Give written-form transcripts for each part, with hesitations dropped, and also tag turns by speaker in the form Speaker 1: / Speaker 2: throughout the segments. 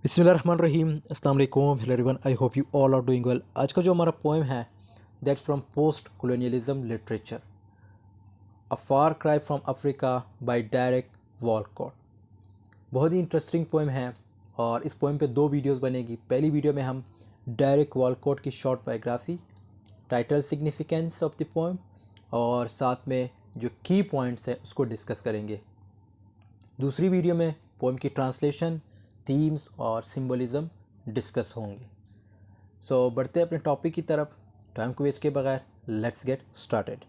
Speaker 1: बिस्मिल्लाहिर्रहमानिर्रहीम अस्सलाम वालेकुम hello everyone I hope you all are doing well. आज का जो हमारा पोएम है that's from post colonialism literature a far cry from Africa by Derek Walcott. बहुत ही इंटरेस्टिंग पोएम है और इस पोएम पे दो वीडियोस बनेगी। पहली वीडियो में हम डायरेक वॉलकॉट की short biography, title, significance of the poem और साथ में जो की पॉइंट्स है उसको डिस्कस करेंगे। दूसरी वीडियो में पोएम की ट्रांसलेशन, थीम्स और सिंबलिज्म डिस्कस होंगे। सो बढ़ते हैं अपने टॉपिक की तरफ टाइम को वेस्ट के बगैर। Let's get started.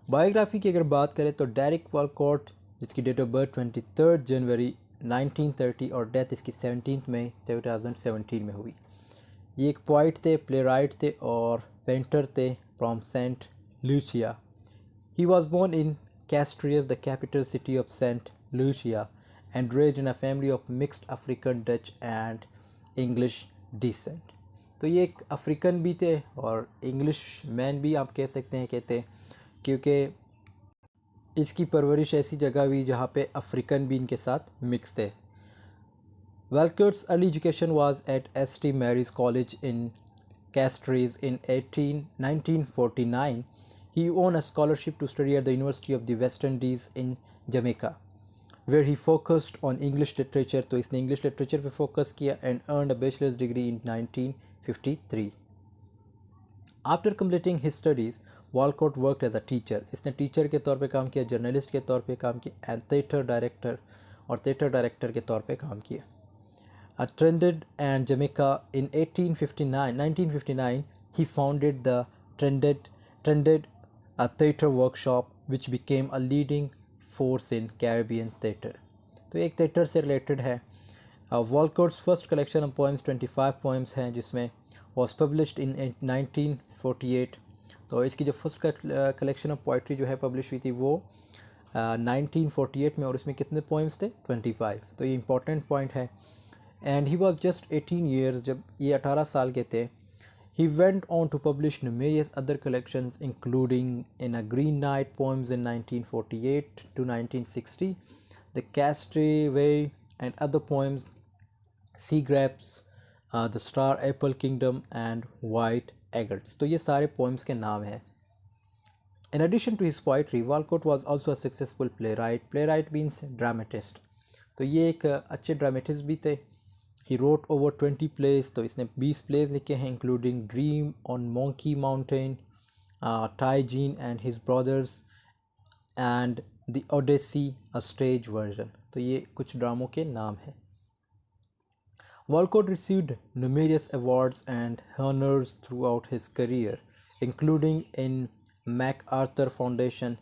Speaker 1: बायोग्राफी की अगर बात करें तो डायरेक वॉलकॉट, जिसकी डेट ऑफ बर्थ 23 जनवरी 1930 और डेथ इसकी 17 मई 2017 में हुई। ये एक पोइट थे, प्ले राइट थे और पेंटर थे from Saint Lucia. He was born in Castries, the capital city of Saint Lucia, and raised in a family of mixed African, Dutch and English descent. तो ये एक अफ्रीकन भी थे और इंग्लिश मैन भी आप कह सकते हैं, कहते हैं, क्योंकि इसकी परवरिश ऐसी जगह हुई जहाँ पे अफ्रीकन भी इनके साथ मिक्स थे। Walcott's early education was at St. Mary's College in Castries in 1949. He won a scholarship to study at the University of the West Indies in Jamaica, where he focused on English literature. तो इसने English literature पे focus किया and earned a bachelor's degree in 1953. After completing his studies, Walcott worked as a teacher. इसने teacher के तौर पे काम किया, जर्नलिस्ट के तौर पे काम किया एंड थिएटर डायरेक्टर और थिएटर डायरेक्टर के तौर पे काम किया। Trinidad and Jamaica in 1959, he founded the Trinidad Theatre Workshop, which became a leading force in Caribbean theatre. तो एक theatre से related है। Walcott's first collection of poems 25 poems हैं, जिसमें was published in 1948। तो इसकी जो फर्स्ट कलेक्शन ऑफ पोइट्री जो है पब्लिश हुई थी वो 1948 में, और इसमें कितने पोएम्स थे? 25। तो ये इंपॉर्टेंट पॉइंट है। And he was just 18 years, जब ये 18 साल के थे। He went on to publish numerous other collections including In a Green Night poems in 1948 to 1960, The Castaway and other poems, Sea Grapes, The Star Apple Kingdom and White Agates। तो ये सारे poems के नाम हैं। In addition to his poetry, Walcott was also a successful playwright. Playwright means dramatist। तो ये एक अच्छे ड्रामेटिस्ट भी थे। He wrote over 20 plays, तो इसने 20 plays लिखे हैं, including Dream on Monkey Mountain, Ty Jean and His Brothers and The Odyssey, a stage version। तो ये कुछ ड्रामों के नाम हैं। Walcott received numerous awards and honors throughout his career, including in MacArthur Foundation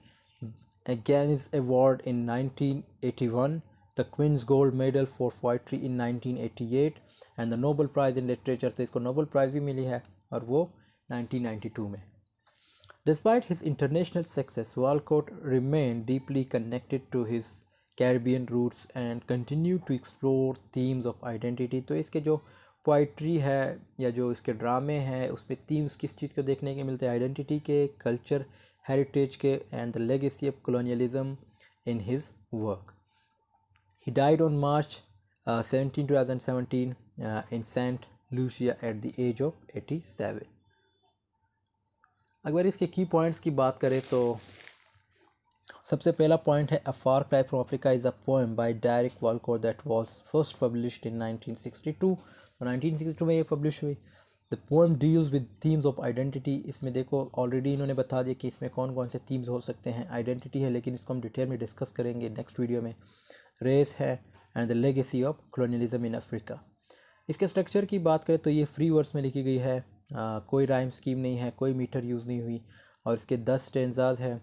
Speaker 1: Gaines Award in 1981, the Queen's Gold Medal for Poetry in 1988 and the Nobel Prize in Literature। तो इसको Nobel prize भी मिली है और वो 1992 में। Despite his international success, Walcott remained deeply connected to his Caribbean roots and continued to explore themes of identity। तो इसके जो पोइट्री है या जो इसके ड्रामे हैं उसमें थीम्स किस चीज़ को देखने के मिलते हैं? आइडेंटिटी के, कल्चर, हेरिटेज के and the legacy of colonialism in his work. He died on March 17, 2017 in Saint Lucia at the age of 87। अगर इसके की पॉइंट्स की बात करें तो सबसे पहला पॉइंट है a far cry from Africa is a poem by Derek Walcott that was first published in 1962। तो 1962 में ये पब्लिश हुई। The poem deals with themes of identity. इसमें देखो ऑलरेडी इन्होंने बता दिया कि इसमें कौन कौन से थीम्स हो सकते हैं। आइडेंटिटी है, लेकिन इसको हम डिटेल में डिस्कस करेंगे नेक्स्ट वीडियो में। रेस है and the legacy of colonialism in Africa. इसके स्ट्रक्चर की बात करें तो ये फ्री वर्ड्स में लिखी गई है। कोई राइम स्कीम नहीं है, कोई मीटर यूज़ नहीं हुई और इसके 10 स्टेंजाज हैं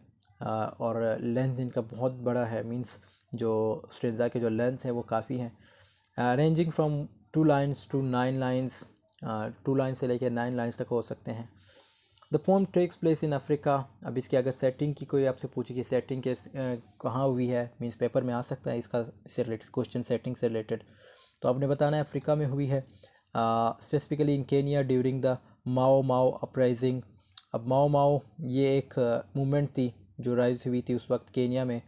Speaker 1: और लेंथ इनका बहुत बड़ा है। मींस जो स्टेंजा के जो लेंथ है वो काफ़ी है, ranging from 2 lines to 9 lines. 2 line से लेकर 9 लाइन्स तक हो सकते हैं। The poem takes place in Africa. अब इसकी अगर सेटिंग की कोई आपसे पूछे कि सेटिंग के कहाँ हुई है, मींस पेपर में आ सकता है इसका इससे रिलेटेड क्वेश्चन, सेटिंग से रिलेटेड, तो आपने बताना है अफ्रीका में हुई है, specifically in Kenya during the Mao Mao uprising. अब माओ माओ ये एक मूवमेंट थी जो राइज हुई थी उस वक्त केनिया में,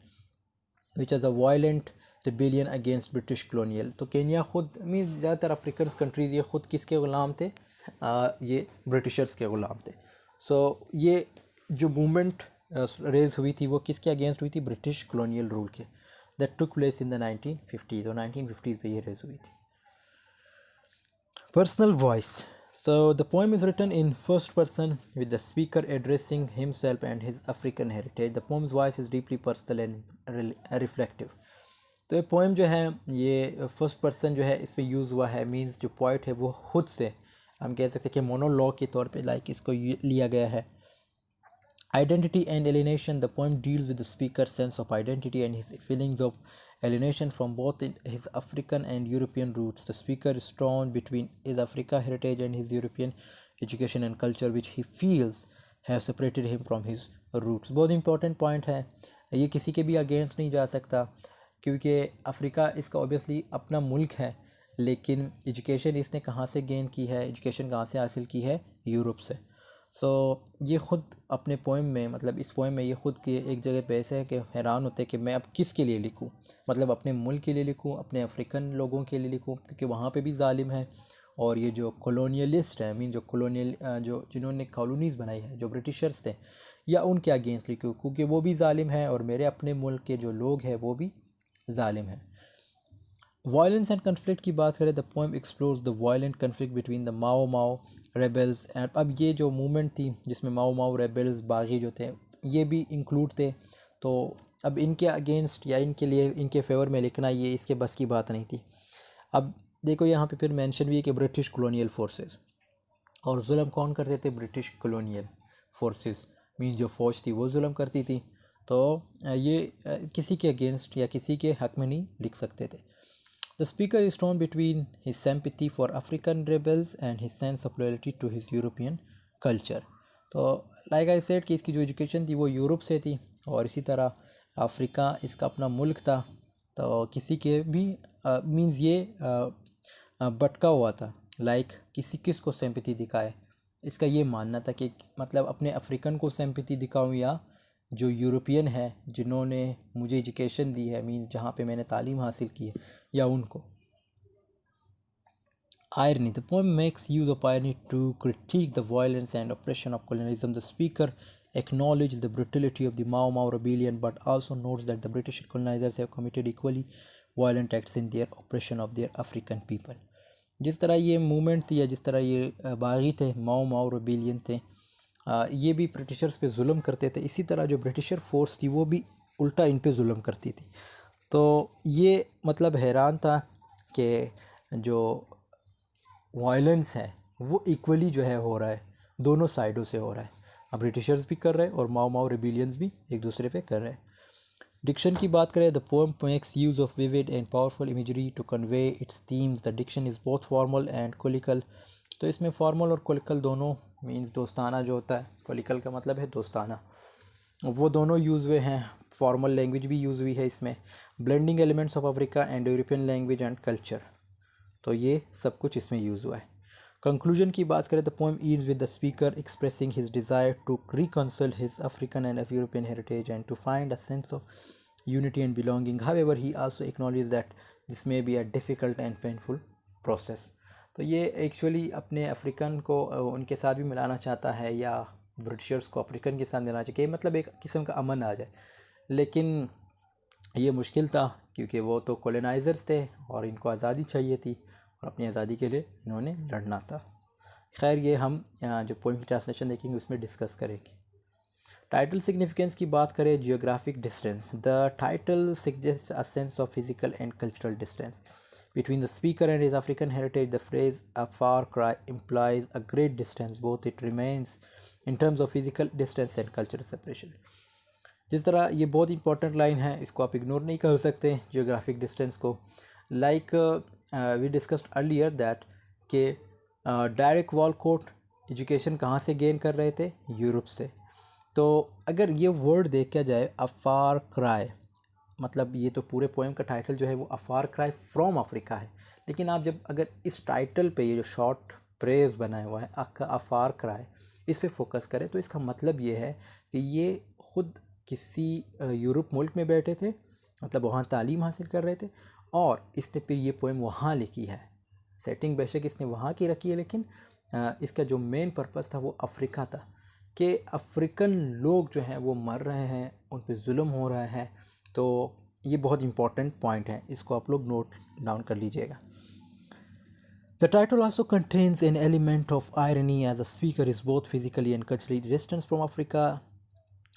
Speaker 1: which is a violent rebellion against British colonial. तो केनिया खुद मीन ज़्यादातर अफ्रीकन कंट्रीज़ ये ख़ुद किसके ग़ुलाम थे, ये ब्रिटिशर्स के ग़ुलाम थे। सो ये जो मूवमेंट रेज हुई थी वो किसके अगेंस्ट हुई थी, ब्रिटिश कॉलोनियल रूल के, that took place in the 1950s, और 1950s पे ये रेज हुई थी। Personal voice. So the poem is written in first person with the speaker addressing himself and his African heritage. The poem's voice is deeply personal and reflective. तो ये poem जो है ये फर्स्ट पर्सन जो है इस पर यूज़ हुआ है, मींस जो पोइट है वो खुद से हम कह सकते हैं कि मोनोलॉग के तौर पे लाइक इसको लिया गया है। Identity and alienation. The poem deals with the speaker's sense of identity and his feelings of alienation from both his African and European roots. The speaker is torn between his Africa heritage and his European education and culture, which he feels have separated him from his roots. बहुत important point है, ये किसी के भी against नहीं जा सकता, क्योंकि अफ्रीका इसका ऑब्वियसली अपना मुल्क है, लेकिन एजुकेशन इसने कहाँ से गेन की है, एजुकेशन कहाँ से हासिल की है, यूरोप से। सो ये ख़ुद अपने पोएम में, मतलब इस पोएम में ये ख़ुद की एक जगह पे ऐसे है कि हैरान होते हैं कि मैं अब किसके लिए लिखूं, मतलब अपने मुल्क के लिए लिखूं, अपने अफ्रीकन लोगों के लिए लिखूं, क्योंकि वहाँ पे भी जालिम है, और ये जो कॉलोनियलिस्ट है, मीन जो कॉलोनियल जो जिन्होंने कॉलोनीज़ बनाई है, जो ब्रिटिशर्स थे, या उनके अगेंस्ट लिखूं, क्योंकि वो भी जालिम है और मेरे अपने मुल्क के जो लोग हैं वो भी जालिम है। वायलेंस एंड कन्फ्लिक्ट की बात करें, the poem explores the violent conflict between the Mao Mao rebels and, अब ये जो मूवमेंट थी जिसमें माओ माओ रेबल्स बागी जो थे ये भी इंक्लूड थे, तो अब इनके अगेंस्ट या इनके लिए इनके फेवर में लिखना ये इसके बस की बात नहीं थी। अब देखो यहाँ पे फिर मेंशन भी है कि ब्रिटिश कॉलोनियल फोर्सेस, और जुल्म कौन करते थे, ब्रिटिश कॉलोनियल फोर्सेस, मीन जो फ़ौज थी वो जुल्म करती थी। तो ये किसी के अगेंस्ट या किसी के हक़ में नहीं लिख सकते थे। The speaker is torn between his sympathy for African rebels and his sense of loyalty to his European culture. तो लाइक आई सेड कि इसकी जो एजुकेशन थी वो यूरोप से थी, और इसी तरह अफ्रीका इसका अपना मुल्क था, तो किसी के भी मींस ये भटका हुआ था, लाइक किसी किस को सिंपैथी दिखाए, इसका ये मानना था कि मतलब अपने अफ्रीकन को सिंपैथी दिखाऊं या जो यूरोपियन है जिन्होंने मुझे एजुकेशन दी है, मींस जहाँ पे मैंने तालीम हासिल की है, या उनको। Irony. The poem makes use of irony to critique the violence and oppression of colonialism. The speaker acknowledges the brutality of the Mau Mau rebellion, but also notes that the British colonizers have committed equally violent acts in their oppression of their African people. जिस तरह ये movement थी या जिस तरह ये बागी थे, माओ माओ रेबेलियन थे, ये भी ब्रिटिशर्स पे जुल्म करते थे, इसी तरह जो ब्रिटिशर फोर्स थी वो भी उल्टा इन पे जुल्म करती थी। तो ये मतलब हैरान था कि जो वायलेंस है वो इक्वली जो है हो रहा है, दोनों साइडों से हो रहा है, अब ब्रिटिशर्स भी कर रहे हैं और माओ माओ रेबेलियंस भी एक दूसरे पे कर रहे हैं। डिक्शन की बात करें, the poem makes use of vivid and powerful imagery to convey its themes. The diction is both formal and colloquial. तो इसमें फॉर्मल और कोलिकल दोनों, मींस दोस्ताना जो होता है, कोलिकल का मतलब है दोस्ताना, वो दोनों यूज़ हुए हैं, फॉर्मल लैंग्वेज भी यूज़ हुई है इसमें। Blending elements of Africa and European language and culture, तो ये सब कुछ इसमें यूज़ हुआ है। कंक्लूजन की बात करें, the poem ends with the speaker expressing his desire to reconcile his African and European heritage and to find a sense of unity and belonging. However, he also acknowledges that this may be a difficult and painful process. तो ये actually अपने African को उनके साथ भी मिलाना चाहता है, या ब्रिटिशर्स को अफ्रीकन के साथ मिलाना चाहिए, मतलब एक किस्म का अमन आ जाए, लेकिन ये मुश्किल था क्योंकि वो तो कॉलोनाइजर्स थे और इनको आज़ादी चाहिए थी, और अपनी आज़ादी के लिए इन्होंने लड़ना था। खैर ये हम जो पोएम की ट्रांसलेशन देखेंगे उसमें डिस्कस करेंगे। टाइटल सिग्निफिकेंस की बात करें, geographic distance. The title suggests a sense of physical and cultural distance between the speaker and his African heritage. The phrase "a far cry" implies a great distance, both it remains in terms of physical distance and cultural separation. जिस तरह ये बहुत important line है, इसको आप ignore नहीं कर सकते, जियोग्राफिक डिस्टेंस को। Like we discussed earlier that कि डायरेक्ट वॉलकोट एजुकेशन कहाँ से गेन कर रहे थे, यूरोप से। तो अगर ये वर्ड देखा जाए, अ फार क्राई, मतलब ये तो पूरे पोएम का टाइटल जो है वो अ फार क्राई फ्रॉम अफ्रीका है, लेकिन आप जब अगर इस टाइटल पे ये जो शॉर्ट फ्रेज बनाया हुआ है अ फार क्राई, इस पे फोकस करें तो इसका मतलब ये है कि ये ख़ुद किसी यूरोप मुल्क में बैठे थे मतलब वहाँ तालीम हासिल कर रहे थे, और इसने फिर ये पोएम वहाँ लिखी है। सेटिंग बेशक इसने वहाँ की रखी है, लेकिन इसका जो मेन पर्पस था वो अफ्रीका था, कि अफ्रीकन लोग जो हैं वो मर रहे हैं, उन पे जुल्म हो रहा है। तो ये बहुत इंपॉर्टेंट पॉइंट है, इसको आप लोग नोट डाउन कर लीजिएगा। The title also contains an element of irony, as the speaker is both physically and culturally distant from Africa.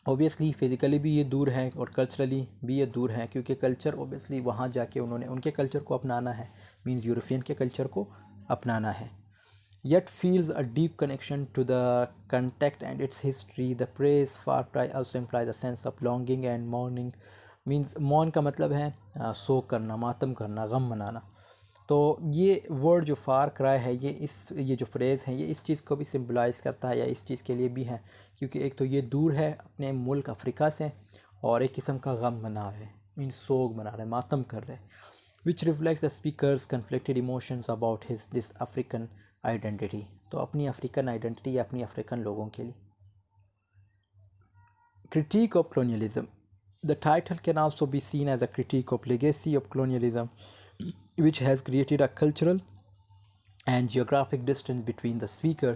Speaker 1: Obviously physically भी ये दूर है और कल्चरली भी ये दूर है, क्योंकि कल्चर ऑब्वियसली वहाँ जाके उन्होंने उनके कल्चर को अपनाना है, मीन्स यूरोपियन के कल्चर को अपनाना है। Yet feels a deep connection to the context and its history. The praise far cry also implies a sense of longing and mourning. Means मौन का मतलब है शोक करना, मातम करना, गम मनाना। तो ये वर्ड जो फार क्राई है, ये जो फ्रेज़ है, ये इस चीज़ को भी सिम्बलाइज़ करता है, या इस चीज़ के लिए भी है, क्योंकि एक तो ये दूर है अपने मुल्क अफ्रीका से, और एक किस्म का गम मना रहे, मीन्स सोग मना रहे, मातम कर रहे, विच reflects the speakers conflicted emotions about his this African identity. तो अपनी अफ्रीकन आइडेंटिटी या अपनी अफ्रीकन लोगों के लिए। Critic of colonialism. The title can also be seen as a critique of legacy of colonialism, which has created a cultural and geographic distance between the speaker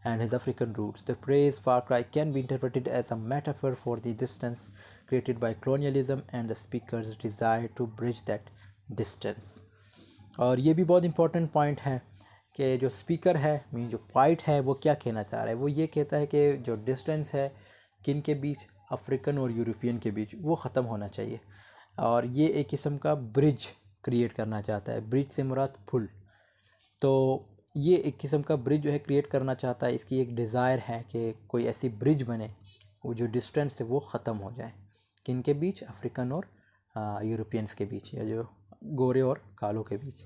Speaker 1: and his African roots. The phrase far cry can be interpreted as a metaphor for the distance created by colonialism and the speaker's desire to bridge that distance. और ये भी बहुत important point है कि जो speaker है, mean जो point है, वो क्या कहना चाह रहा है। वो ये कहता है कि जो डिस्टेंस है किन के बीच, अफ्रीकन और यूरोपियन के बीच, वो ख़त्म होना चाहिए, और ये एक किस्म का ब्रिज क्रिएट करना चाहता है। ब्रिज से मुराद पुल, तो ये एक किस्म का ब्रिज जो है क्रिएट करना चाहता है। इसकी एक डिज़ायर है कि कोई ऐसी ब्रिज बने, वो जो डिस्टेंस है वो ख़त्म हो जाए, किन के बीच, अफ्रीकन और यूरोपियंस के बीच, या जो गोरे और कालों के बीच।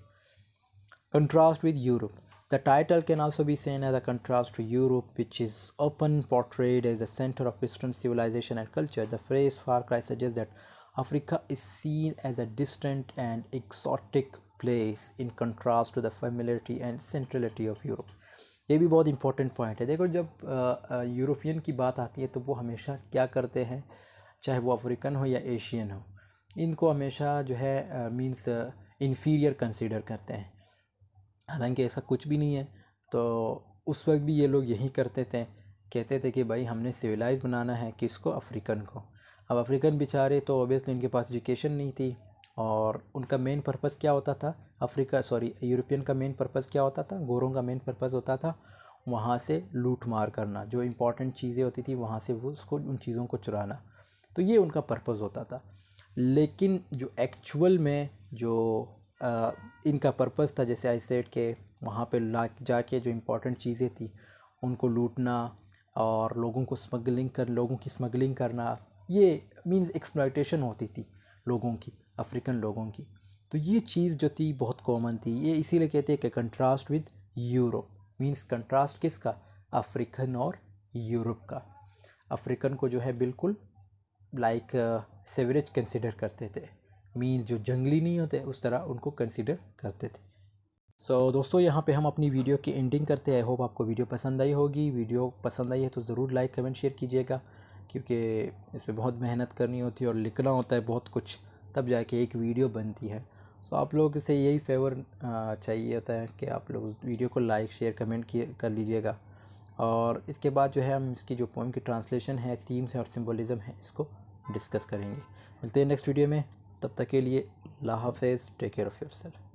Speaker 1: Contrast with Europe. The title can also be seen as a contrast to Europe, which is often portrayed as the center of Western civilization and culture. The phrase far cry suggests that Africa is seen as a distant and exotic place in contrast to the familiarity and centrality of Europe. ये भी बहुत important point है। देखो, जब European की बात आती है तो वो हमेशा क्या करते हैं, चाहे वो अफ्रीकन हो या एशियन हो, इनको हमेशा जो है मीन्स इन्फीरियर कंसीडर करते हैं, हालांकि ऐसा कुछ भी नहीं है। तो उस वक्त भी ये लोग यही करते थे, कहते थे कि भाई हमने सिविलाइज बनाना है, किसको, अफ्रीकन को। अब अफ्रीकन बेचारे तो ऑब्वियसली उनके पास एजुकेशन नहीं थी, और उनका मेन पर्पस क्या होता था, यूरोपियन का मेन पर्पस क्या होता था, गोरों का मेन पर्पस होता था वहाँ से लूट मार करना, जो इम्पोर्टेंट चीज़ें होती थी वहाँ से वो उसको उन चीज़ों को चुराना। तो ये उनका पर्पस होता था। लेकिन जो एक्चुअल में जो इनका पर्पस था, जैसे आई सेड के वहाँ पे जाके जो इम्पोर्टेंट चीज़ें थी उनको लूटना, और लोगों की स्मगलिंग करना, ये मींस एक्सप्लॉयटेशन होती थी लोगों की, अफ्रीकन लोगों की। तो ये चीज़ जो थी बहुत कॉमन थी। ये इसीलिए कहते हैं कि contrast with Europe, means contrast किसका, अफ्रीकन और यूरोप का। अफ्रीकन को जो है बिल्कुल लाइक सेवरेज कंसिडर करते थे, मीन्स जो जंगली नहीं होते उस तरह उनको कंसिडर करते थे। सो दोस्तों, यहाँ पे हम अपनी वीडियो की एंडिंग करते हैं। आई होप आपको वीडियो पसंद आई होगी। वीडियो पसंद आई है तो ज़रूर लाइक कमेंट शेयर कीजिएगा, क्योंकि इस पर बहुत मेहनत करनी होती है और लिखना होता है बहुत कुछ, तब जाके एक वीडियो बनती है। सो आप लोगों से यही फेवर चाहिए होता है कि आप लोग वीडियो को लाइक शेयर कमेंट कर लीजिएगा, और इसके बाद जो है हम इसकी जो पोएम की ट्रांसलेशन है, थीम्स है और सिंबलिज़म है, इसको डिस्कस करेंगे। मिलते हैं नेक्स्ट वीडियो में, तब तक के लिए अल्लाह हाफ़िज़, टेक केयर ऑफ़ योरसेल्फ।